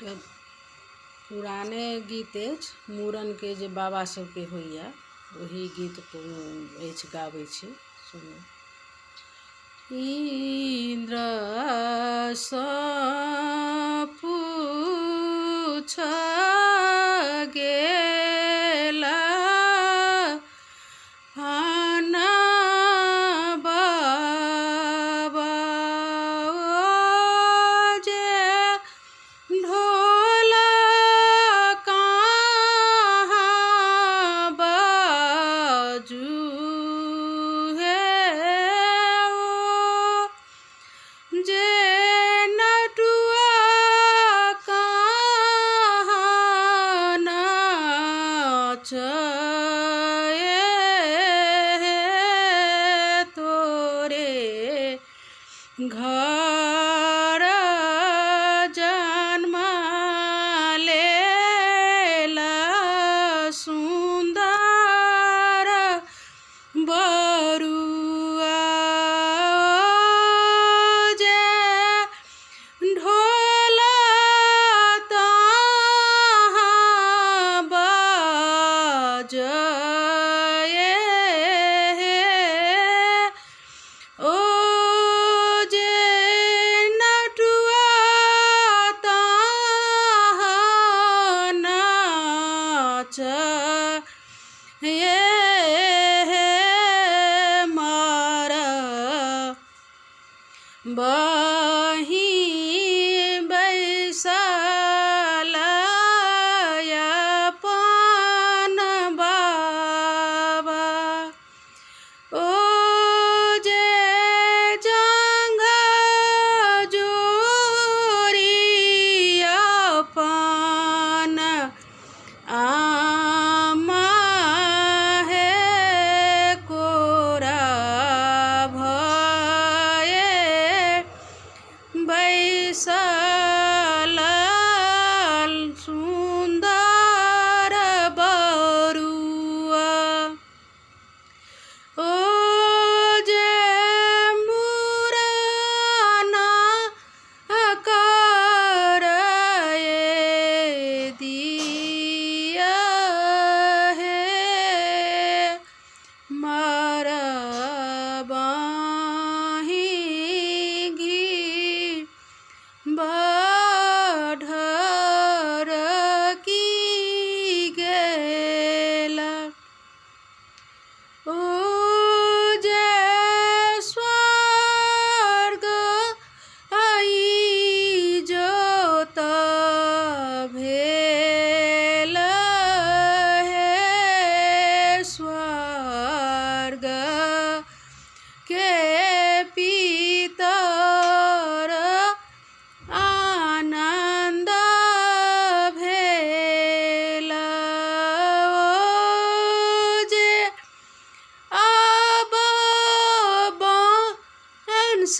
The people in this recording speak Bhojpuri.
एकटा पुराने गीत अछि मूड़न के जे बाबा सबके होइया वही गीत अछि गाबै छी। सुनू। इंद्र सँ पूछ गेला बाबा जे ढोल कहाँ बाजू जे नटुआ कहाँ नाचए तोरे घर जन्म लेला सुंदर बरुआ जे ढोल तहाँ बाजए ओ जे नटुआ तहाँ नाचए बही बैसल अपन बाबा ओ जे जंघा जोड़ी अपन आमा हे कोरा बैसल सुंदर बरुआ ओ जे मूड़न करए दिया हे मरबाही बढ़र की गेला ओ जे स्वर्ग आई जोत भेल हे स्वर्ग के पितर आनंद भेला ओ जे अब बंस